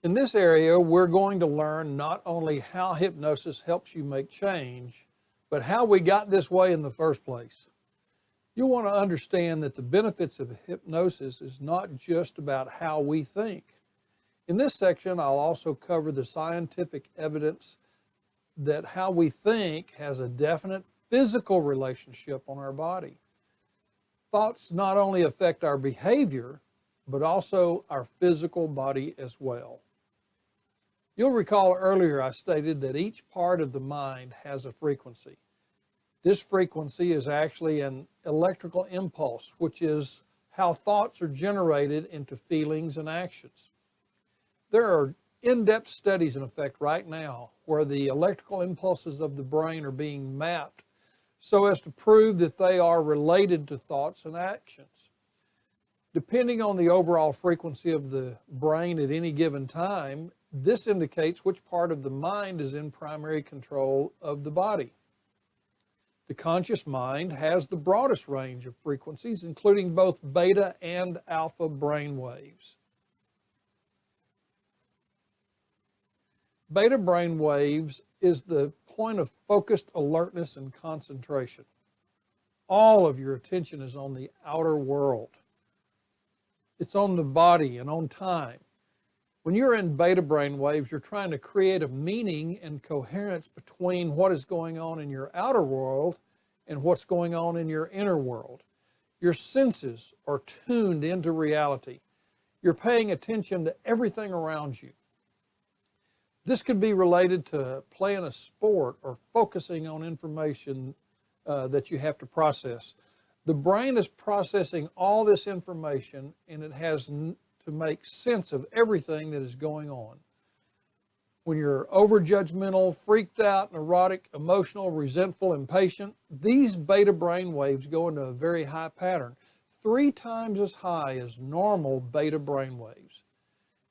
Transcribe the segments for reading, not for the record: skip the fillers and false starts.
In this area, we're going to learn not only how hypnosis helps you make change, but how we got this way in the first place. You'll want to understand that the benefits of hypnosis is not just about how we think. In this section, I'll also cover the scientific evidence that how we think has a definite physical relationship on our body. Thoughts not only affect our behavior, but also our physical body as well. You'll recall earlier I stated that each part of the mind has a frequency. This frequency is actually an electrical impulse, which is how thoughts are generated into feelings and actions. There are in-depth studies in effect right now where the electrical impulses of the brain are being mapped so as to prove that they are related to thoughts and actions. Depending on the overall frequency of the brain at any given time, this indicates which part of the mind is in primary control of the body. The conscious mind has the broadest range of frequencies, including both beta and alpha brain waves. Beta brain waves is the point of focused alertness and concentration. All of your attention is on the outer world. It's on the body and on time. When you're in beta brain waves, you're trying to create a meaning and coherence between what is going on in your outer world and what's going on in your inner world. Your senses are tuned into reality. You're paying attention to everything around you. This could be related to playing a sport or focusing on information that you have to process. The brain is processing all this information, and it has to make sense of everything that is going on. When you're over-judgmental, freaked out, neurotic, emotional, resentful, impatient, these beta brain waves go into a very high pattern, 3 times as high as normal beta brain waves.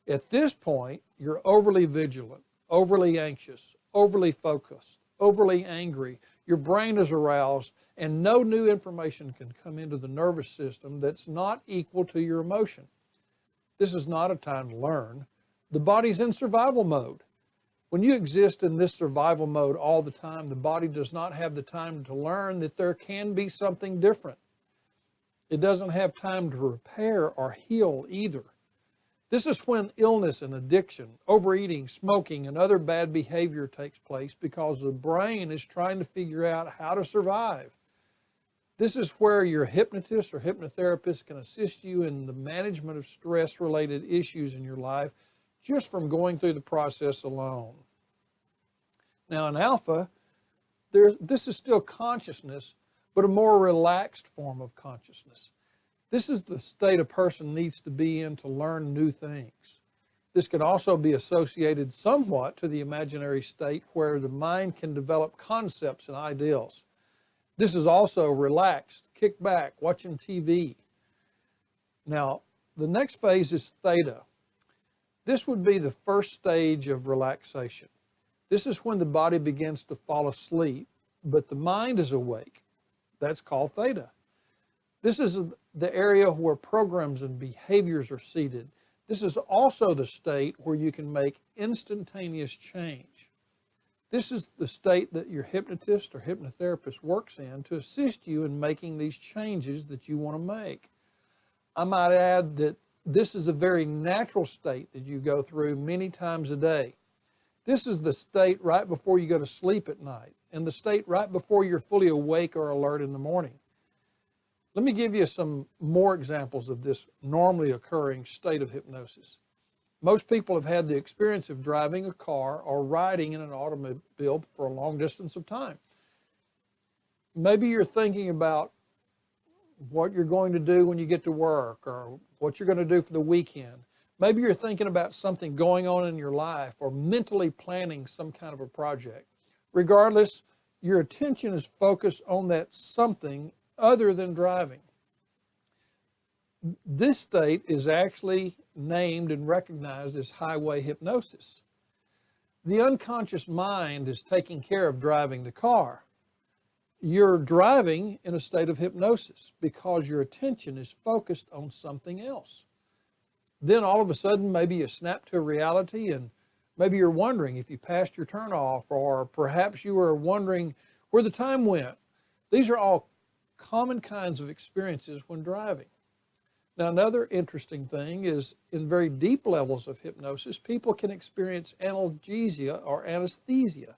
At this point, you're overly vigilant, overly anxious, overly focused, overly angry. Your brain is aroused, and no new information can come into the nervous system that's not equal to your emotion. This is not a time to learn. The body's in survival mode. When you exist in this survival mode all the time, the body does not have the time to learn that there can be something different. It doesn't have time to repair or heal either. This is when illness and addiction, overeating, smoking, and other bad behavior takes place because the brain is trying to figure out how to survive. This is where your hypnotist or hypnotherapist can assist you in the management of stress-related issues in your life just from going through the process alone. Now in alpha, this is still consciousness, but a more relaxed form of consciousness. This is the state a person needs to be in to learn new things. This can also be associated somewhat to the imaginary state where the mind can develop concepts and ideals. This is also relaxed, kick back, watching TV. Now, the next phase is theta. This would be the first stage of relaxation. This is when the body begins to fall asleep, but the mind is awake. That's called theta. This is the area where programs and behaviors are seated. This is also the state where you can make instantaneous change. This is the state that your hypnotist or hypnotherapist works in to assist you in making these changes that you want to make. I might add that this is a very natural state that you go through many times a day. This is the state right before you go to sleep at night and the state right before you're fully awake or alert in the morning. Let me give you some more examples of this normally occurring state of hypnosis. Most people have had the experience of driving a car or riding in an automobile for a long distance of time. Maybe you're thinking about what you're going to do when you get to work or what you're going to do for the weekend. Maybe you're thinking about something going on in your life or mentally planning some kind of a project. Regardless, your attention is focused on that something other than driving. This state is actually named and recognized as highway hypnosis. The unconscious mind is taking care of driving the car. You're driving in a state of hypnosis because your attention is focused on something else. Then all of a sudden, maybe you snap to reality, and maybe you're wondering if you passed your turn off, or perhaps you were wondering where the time went. These are all common kinds of experiences when driving. Now, another interesting thing is in very deep levels of hypnosis, people can experience analgesia or anesthesia.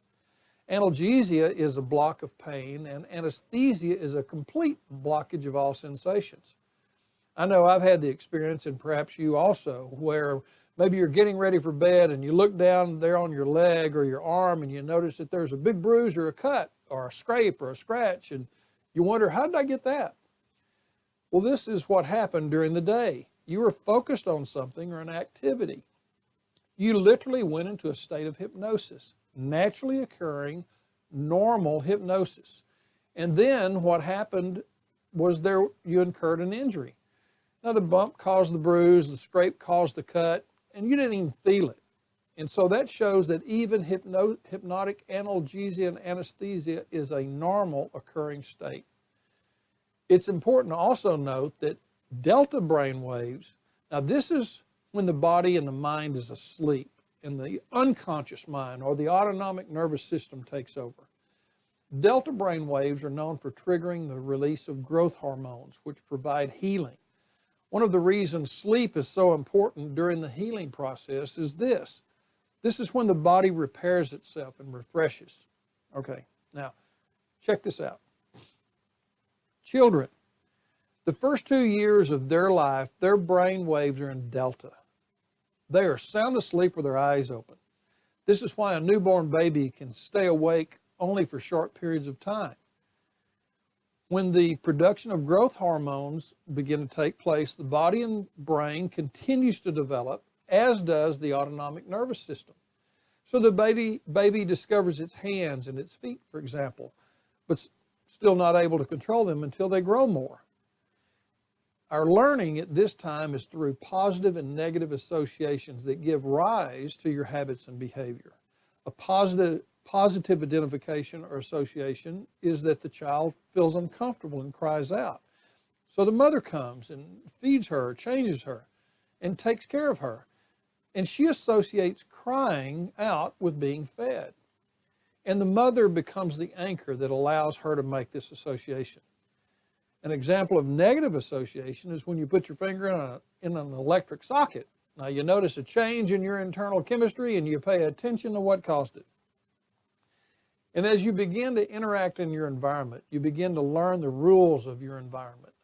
Analgesia is a block of pain, and anesthesia is a complete blockage of all sensations. I know I've had the experience, and perhaps you also, where maybe you're getting ready for bed and you look down there on your leg or your arm and you notice that there's a big bruise or a cut or a scrape or a scratch, and you wonder, how did I get that? Well, this is what happened during the day. You were focused on something or an activity. You literally went into a state of hypnosis, naturally occurring, normal hypnosis. And then what happened was you incurred an injury. Now, the bump caused the bruise, the scrape caused the cut, and you didn't even feel it. And so that shows that even hypnotic analgesia and anesthesia is a normal occurring state. It's important to also note that delta brain waves, now this is when the body and the mind is asleep and the unconscious mind or the autonomic nervous system takes over. Delta brain waves are known for triggering the release of growth hormones, which provide healing. One of the reasons sleep is so important during the healing process is this. This is when the body repairs itself and refreshes. Okay, now check this out. Children, the first 2 years of their life, their brain waves are in delta. They are sound asleep with their eyes open. This is why a newborn baby can stay awake only for short periods of time. When the production of growth hormones begin to take place, the body and brain continues to develop, as does the autonomic nervous system. So the baby discovers its hands and its feet, for example, but still not able to control them until they grow more. Our learning at this time is through positive and negative associations that give rise to your habits and behavior. A positive identification or association is that the child feels uncomfortable and cries out. So the mother comes and feeds her, changes her, and takes care of her. And she associates crying out with being fed. And the mother becomes the anchor that allows her to make this association. An example of negative association is when you put your finger in an electric socket. Now you notice a change in your internal chemistry and you pay attention to what caused it. And as you begin to interact in your environment, you begin to learn the rules of your environment.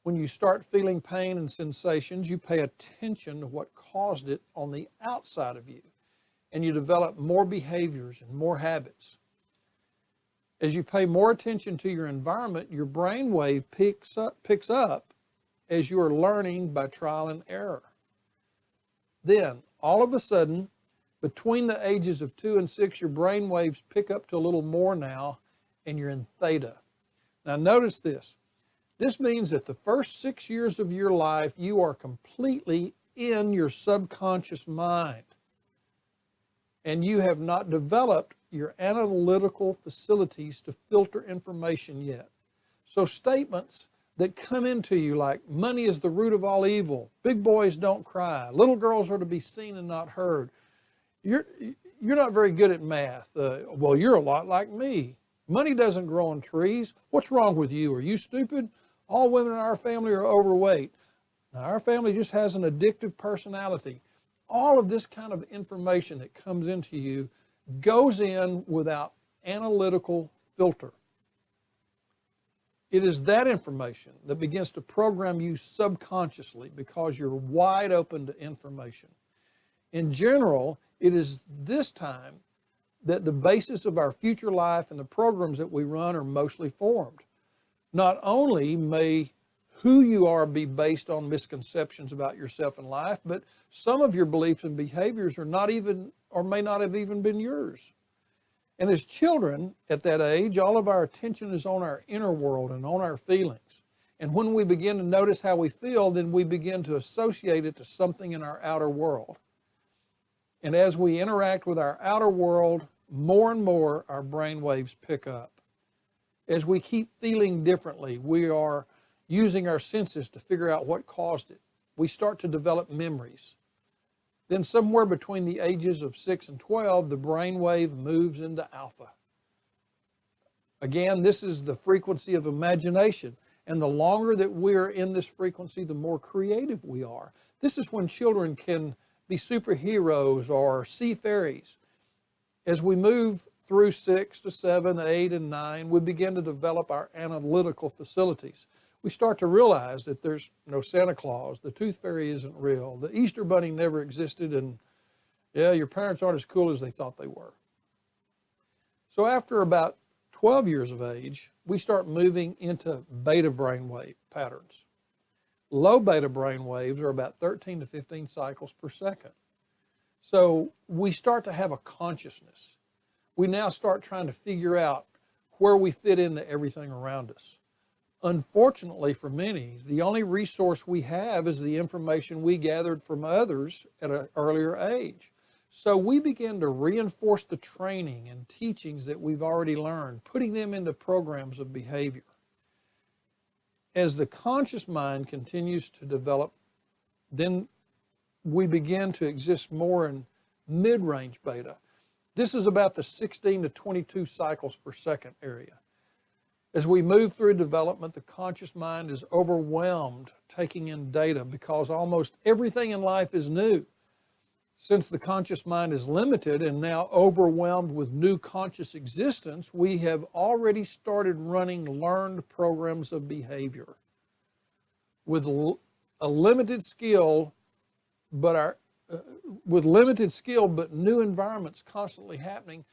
When you start feeling pain and sensations, you pay attention to what caused it on the outside of you. And you develop more behaviors and more habits. As you pay more attention to your environment, your brainwave picks up as you are learning by trial and error. Then, all of a sudden, between the ages of 2 and 6, your brain waves pick up to a little more now, and you're in theta. Now notice this. This means that the first 6 years of your life, you are completely in your subconscious mind. And you have not developed your analytical facilities to filter information yet. So statements that come into you like, money is the root of all evil, big boys don't cry, little girls are to be seen and not heard, you're not very good at math, well, you're a lot like me, money doesn't grow on trees, what's wrong with you, are you stupid? All women in our family are overweight. Now, our family just has an addictive personality. All of this kind of information that comes into you goes in without analytical filter. It is that information that begins to program you subconsciously because you're wide open to information. In general, it is this time that the basis of our future life and the programs that we run are mostly formed. Not only may who you are be based on misconceptions about yourself and life, but some of your beliefs and behaviors are not even, or may not have even been yours. And as children at that age, all of our attention is on our inner world and on our feelings. And when we begin to notice how we feel, then we begin to associate it to something in our outer world. And as we interact with our outer world, more and more our brain waves pick up. As we keep feeling differently, we are using our senses to figure out what caused it. we start to develop memories. Then somewhere between the ages of 6 and 12, the brainwave moves into alpha. Again, this is the frequency of imagination. And the longer that we're in this frequency, the more creative we are. This is when children can be superheroes or see fairies. As we move through 6 to 7, 8, and 9, we begin to develop our analytical facilities. We start to realize that there's no Santa Claus, the tooth fairy isn't real, the Easter bunny never existed, and yeah, your parents aren't as cool as they thought they were. So after about 12 years of age, we start moving into beta brainwave patterns. Low beta brain waves are about 13 to 15 cycles per second. So we start to have a consciousness. We now start trying to figure out where we fit into everything around us. Unfortunately for many, the only resource we have is the information we gathered from others at an earlier age. So we begin to reinforce the training and teachings that we've already learned, putting them into programs of behavior. As the conscious mind continues to develop, then we begin to exist more in mid-range beta. This is about the 16 to 22 cycles per second area. As we move through development, the conscious mind is overwhelmed taking in data because almost everything in life is new. Since the conscious mind is limited and now overwhelmed with new conscious existence, we have already started running learned programs of behavior. With a limited skill, but new environments constantly happening,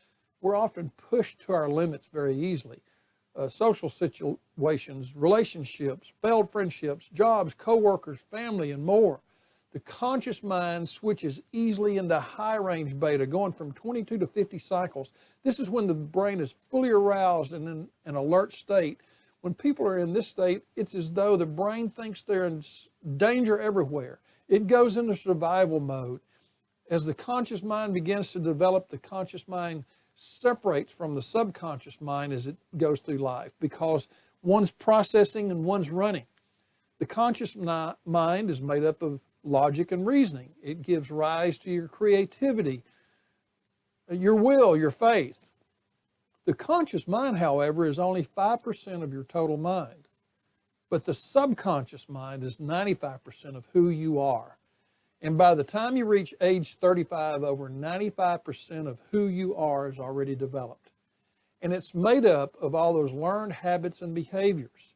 we're often pushed to our limits very easily. Social situations, relationships, failed friendships, jobs, coworkers, family, and more. The conscious mind switches easily into high-range beta, going from 22 to 50 cycles. This is when the brain is fully aroused and in an alert state. When people are in this state, it's as though the brain thinks they're in danger everywhere. It goes into survival mode. As the conscious mind begins to develop, the conscious mind separates from the subconscious mind as it goes through life because one's processing and one's running. The conscious mind is made up of logic and reasoning. It gives rise to your creativity, your will, your faith. The conscious mind, however, is only 5% of your total mind, but the subconscious mind is 95% of who you are. And by the time you reach age 35, over 95% of who you are is already developed. And it's made up of all those learned habits and behaviors.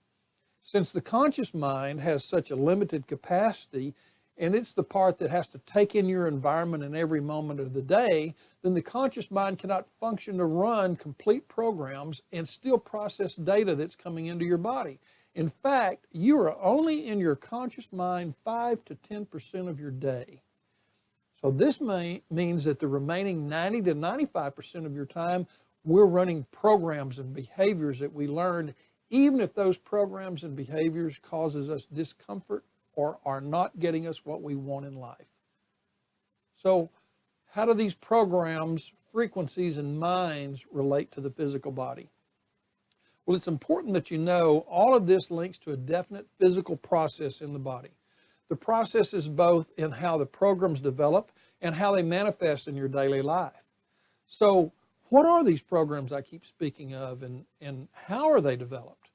Since the conscious mind has such a limited capacity, and it's the part that has to take in your environment in every moment of the day, then the conscious mind cannot function to run complete programs and still process data that's coming into your body. In fact, you are only in your conscious mind 5 to 10% of your day. So this means that the remaining 90 to 95% of your time, we're running programs and behaviors that we learned, even if those programs and behaviors causes us discomfort or are not getting us what we want in life. So how do these programs, frequencies, and minds relate to the physical body? Well, it's important that you know all of this links to a definite physical process in the body. The process is both in how the programs develop and how they manifest in your daily life. So what are these programs I keep speaking of, and how are they developed?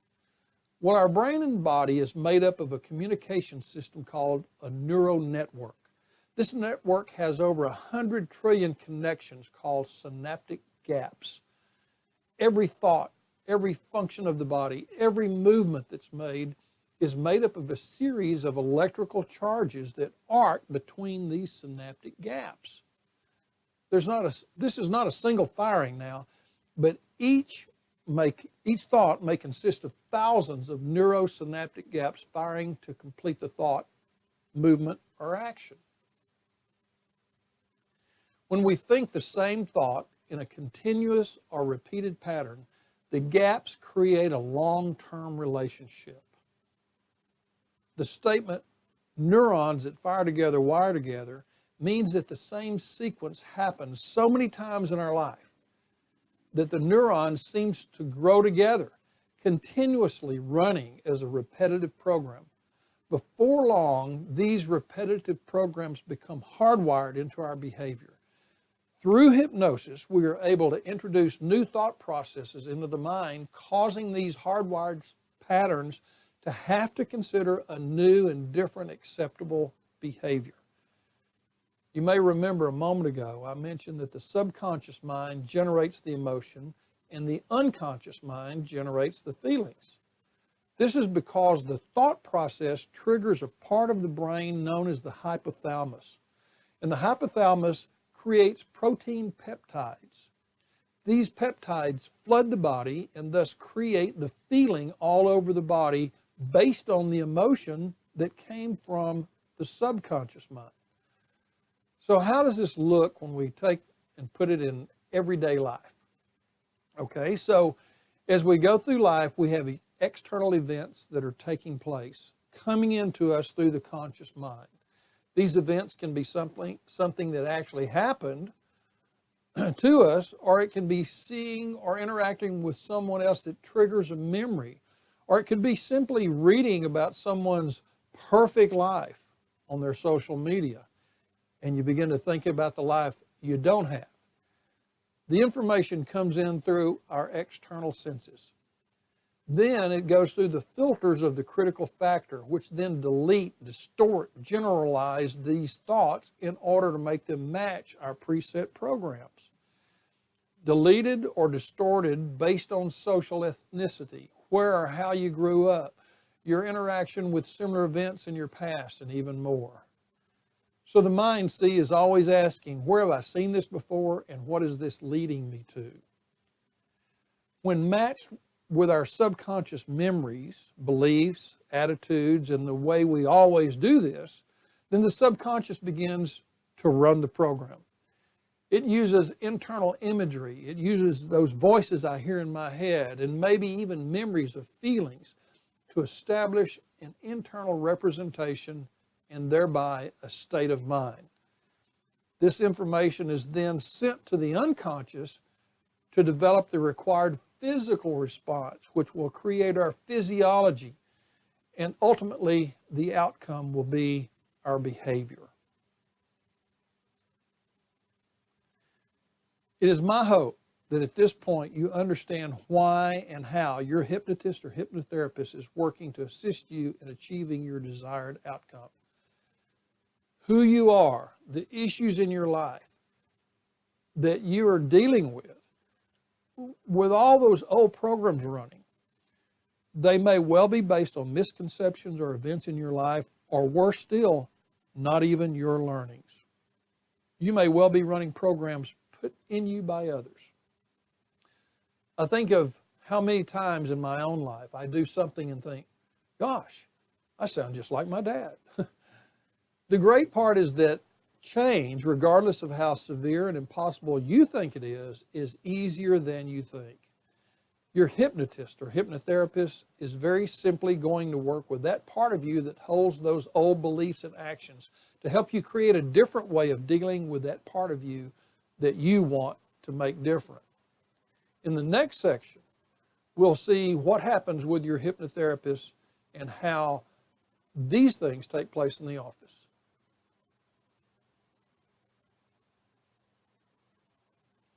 Well, our brain and body is made up of a communication system called a neural network. This network has over 100 trillion connections called synaptic gaps. Every thought, every function of the body, every movement that's made is made up of a series of electrical charges that arc between these synaptic gaps. This is not a single firing now, but each thought may consist of thousands of neurosynaptic gaps firing to complete the thought, movement, or action. When we think the same thought in a continuous or repeated pattern, the gaps create a long-term relationship. The statement, neurons that fire together, wire together, means that the same sequence happens so many times in our life that the neurons seems to grow together, continuously running as a repetitive program. Before long, these repetitive programs become hardwired into our behavior. Through hypnosis, we are able to introduce new thought processes into the mind, causing these hardwired patterns to have to consider a new and different acceptable behavior. You may remember a moment ago, I mentioned that the subconscious mind generates the emotion and the unconscious mind generates the feelings. This is because the thought process triggers a part of the brain known as the hypothalamus. And the hypothalamus creates protein peptides. These peptides flood the body and thus create the feeling all over the body based on the emotion that came from the subconscious mind. So how does this look when we take and put it in everyday life? Okay, so as we go through life, we have external events that are taking place, coming into us through the conscious mind. These events can be something that actually happened to us, or it can be seeing or interacting with someone else that triggers a memory, or it could be simply reading about someone's perfect life on their social media, and you begin to think about the life you don't have. The information comes in through our external senses. Then it goes through the filters of the critical factor, which then delete, distort, generalize these thoughts in order to make them match our preset programs. Deleted or distorted based on social ethnicity, where or how you grew up, your interaction with similar events in your past, and even more. So the mind, see, is always asking, where have I seen this before, and what is this leading me to? When matched with our subconscious memories, beliefs, attitudes, and the way we always do this, then the subconscious begins to run the program. It uses internal imagery. It uses those voices I hear in my head, and maybe even memories of feelings, to establish an internal representation and thereby a state of mind. This information is then sent to the unconscious to develop the required physical response, which will create our physiology, and ultimately the outcome will be our behavior. It is my hope that at this point you understand why and how your hypnotist or hypnotherapist is working to assist you in achieving your desired outcome. Who you are, the issues in your life that you are dealing with all those old programs running, they may well be based on misconceptions or events in your life, or worse still, not even your learnings. You may well be running programs put in you by others. I think of how many times in my own life I do something and think, gosh, I sound just like my dad. The great part is that change, regardless of how severe and impossible you think it is easier than you think. Your hypnotist or hypnotherapist is very simply going to work with that part of you that holds those old beliefs and actions to help you create a different way of dealing with that part of you that you want to make different. In the next section, we'll see what happens with your hypnotherapist and how these things take place in the office.